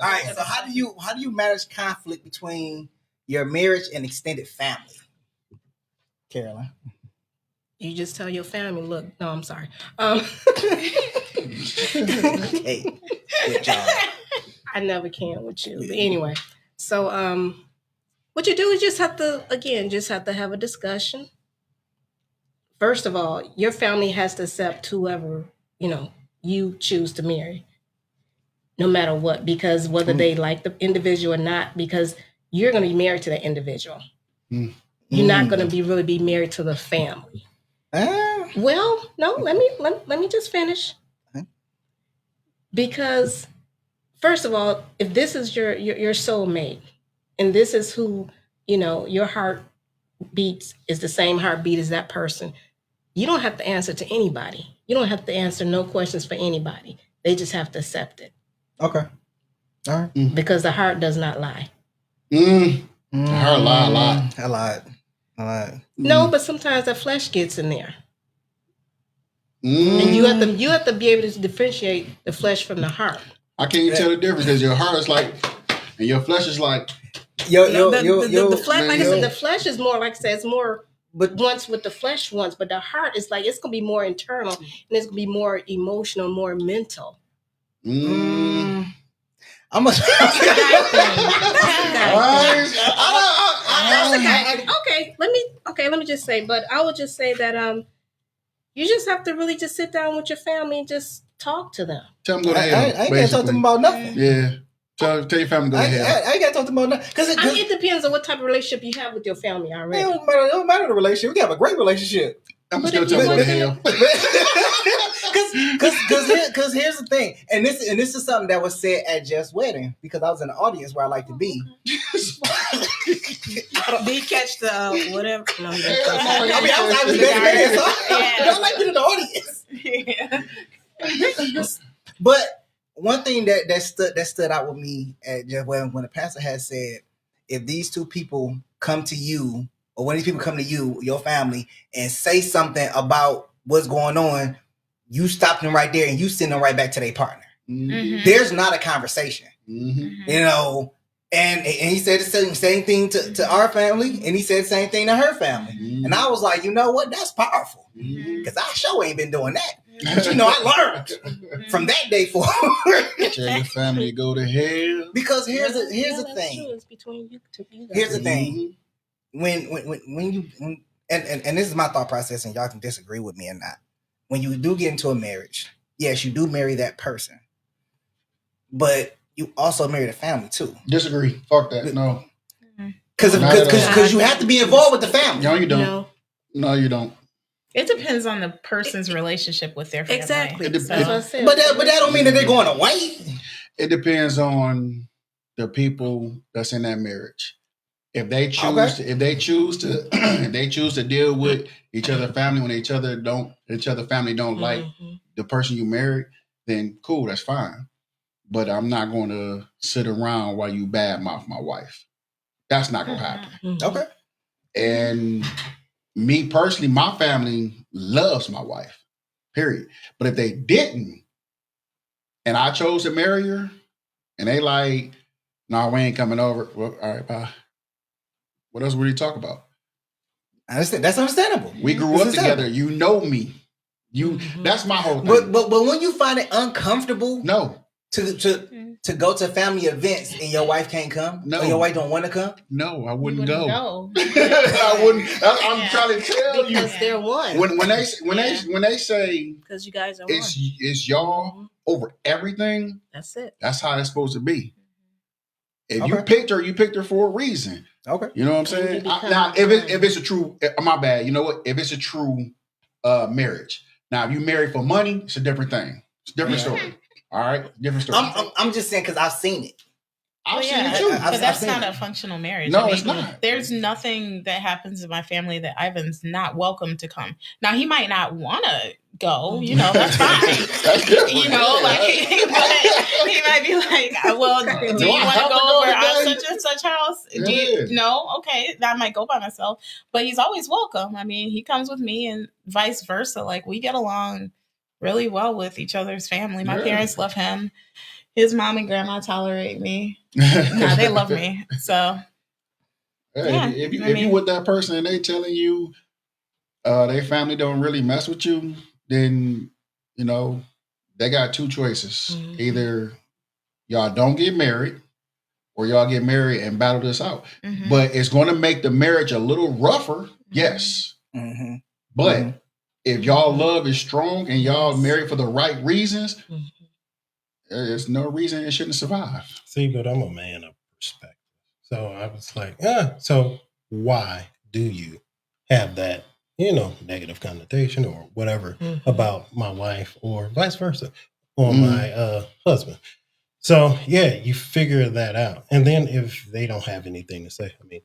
All right. So how do you manage conflict between your marriage and extended family, Carolyn? You just tell your family, look, no, I'm sorry. Hey, good job. I never can with you. But anyway, so what you do is just have to have a discussion. First of all, your family has to accept whoever, you choose to marry, no matter what, because whether they like the individual or not, because you're going to be married to the individual. Mm. You're not going to really be married to the family. Well, no, let me just finish. Because first of all, if this is your soulmate, and this is who, your heart beats is the same heartbeat as that person, you don't have to answer to anybody. You don't have to answer no questions for anybody. They just have to accept it. Okay. All right. Because the heart does not lie. The heart lie a lot. A lot. No, but sometimes the flesh gets in there. And you have to be able to differentiate the flesh from the heart. I can't tell the difference because your heart is like, and your flesh is like. The flesh, like I said, the flesh is more, like I said, it's more. But once with the flesh once, but the heart is like, it's gonna be more internal and it's gonna be more emotional, more mental. I'm a That's a guy. Okay, let me just say, but I would just say that you just have to really just sit down with your family and just talk to them. Tell them go to hell. I ain't gotta talk to them about nothing. Yeah. Tell your family go to hell. I ain't gotta talk to them about nothing. Cause it depends on what type of relationship you have with your family already. It don't matter the relationship. We have a great relationship. I'm still telling you go to hell. Because here's the thing, and this is something that was said at Jeff's wedding, because I was in the audience where I like to be. Did you catch the whatever? No, I was best man, so I like being in the audience. Yeah. But one thing that stood out with me at Jeff when the pastor had said, if these two people come to you, or when these people come to you, your family, and say something about what's going on, you stop them right there and you send them right back to their partner. Mm-hmm. There's not a conversation, and he said the same thing to our family, and he said the same thing to her family. Mm-hmm. And I was like, you know what? That's powerful, because I sure ain't been doing that. But I learned from that day forward. Tell your family to go to hell. Because here's the thing. It's between you two. Here's the thing. When you and this is my thought process, and y'all can disagree with me or not. When you do get into a marriage, yes, you do marry that person, but you also marry the family too. Disagree. Fuck that. No. Because you have to be involved with the family. No, you don't. No, you don't. It depends on the person's relationship with their family. Exactly. But that don't mean that they're going away. It depends on the people that's in that marriage. If they choose to deal with each other family when each other family don't like the person you married, then cool, that's fine. But I'm not going to sit around while you badmouth my wife. That's not going to happen. Okay. And me personally, my family loves my wife, period. But if they didn't, and I chose to marry her, and they like, no, we ain't coming over. Well, all right, bye. What else would you talk about? That's understandable. We grew up together. You know me. That's my whole thing. But when you find it uncomfortable, no, to go to family events and your wife can't come, no, or your wife don't want to come, no, I wouldn't go. I wouldn't. I'm trying to tell you because they're one. When they say because you guys are it's y'all over everything. That's it. That's how it's supposed to be. If you picked her for a reason. Okay. You know what I'm saying? Now, if it's a true, my bad. You know what? If it's a true marriage. Now, if you marry for money, it's a different thing. It's a different story. All right? Different story. I'm just saying because I've seen it. I've seen it too. But that's not a functional marriage. No, it's not. There's nothing that happens in my family that Ivan's not welcome to come. Now, he might not want to go, that's fine. That's different. He might be like, well, do you want to go over at such and such house? No? Okay, I might go by myself. But he's always welcome. I mean, he comes with me and vice versa. Like, we get along really well with each other's family. My parents love him. His mom and grandma tolerate me. No, they love me. So, hey, if you with that person and they telling you their family don't really mess with you, then you know they got two choices. Mm-hmm. Either y'all don't get married, or y'all get married and battle this out. Mm-hmm. But it's going to make the marriage a little rougher, yes. Mm-hmm. But if y'all love is strong and y'all married for the right reasons, there's no reason it shouldn't survive. See, but I'm a man of perspective. So I was like, so why do you have that, negative connotation or whatever about my wife or vice versa or my husband? So, yeah, you figure that out. And then if they don't have anything to say, going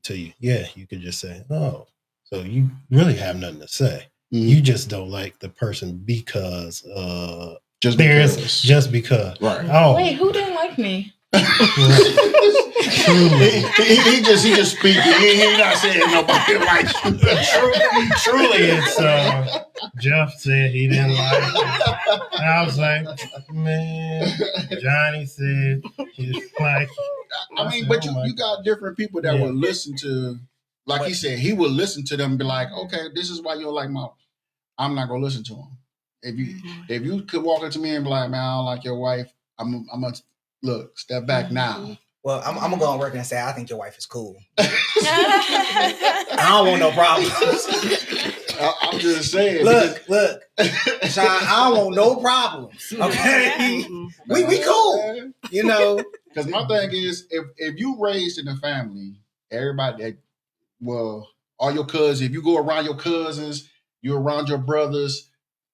to you, you could just say, oh, so you really have nothing to say. Mm-hmm. You just don't like the person because just because. Right. Oh. Wait, who didn't like me? Truly. He just speaking. He not saying nobody likes you. Truly, it's Jeff said he didn't like it. And I was like, man, Johnny said he's like. I mean, but you got different people that will listen to, like he said, he will listen to them and be like, okay, this is why you don't like I'm not gonna listen to him. If you could walk into me and be like, man, I don't like your wife, I'm gonna look, step back now. Well, I'm gonna go on record and say I think your wife is cool. I don't want no problems. I'm just saying. Look, Sean, I don't want no problems. Okay, we cool. Because my thing is, if you raised in a family, everybody, all your cousins, if you go around your cousins, you're around your brothers,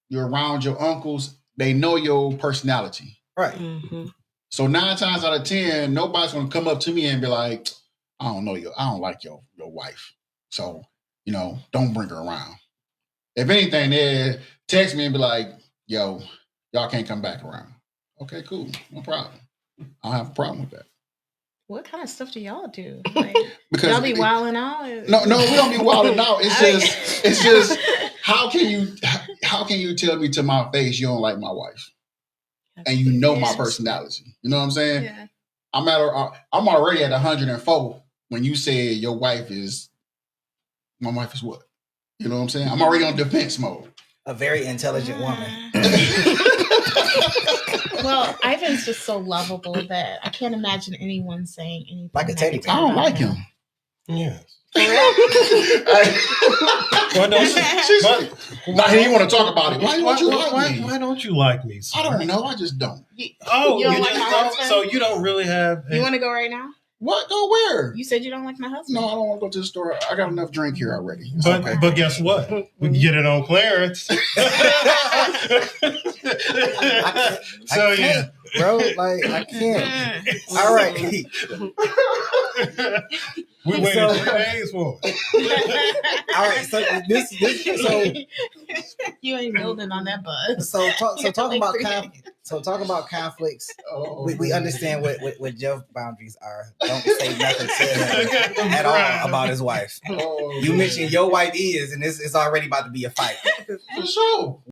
you're around your uncles, they know your personality. Right. Mm-hmm. So 9 times out of 10, nobody's gonna come up to me and be like, I don't like your wife. So, don't bring her around. If anything, they text me and be like, yo, y'all can't come back around. Okay, cool. No problem. I don't have a problem with that. What kind of stuff do y'all do? Like, because y'all be wilding out? No, we don't be wilding out. It's just how can you tell me to my face you don't like my wife? And you know my personality. You know what I'm saying? Yeah. I'm already at 104 when you say my wife is what? You know what I'm saying? I'm already on defense mode. A very intelligent woman. Well, Ivan's just so lovable that I can't imagine anyone saying anything. Like a teddy bear. I don't like him. Yes. He didn't want to talk about it. Why don't you like me? Why don't you like me, sir? I don't know. I just don't. You don't like my husband? So you don't really have... You want to go right now? What? Go where? You said you don't like my husband. No, I don't want to go to the store. I got enough drink here already. But guess what? We can get it on clearance. Bro, I can't. All right. We waited 2 days for it. All right, so you ain't building on that buzz. Talking about conflicts. We understand what Jeff's boundaries are. Don't say nothing to him at all about his wife. You mentioned your wife is, and it's already about to be a fight. For sure.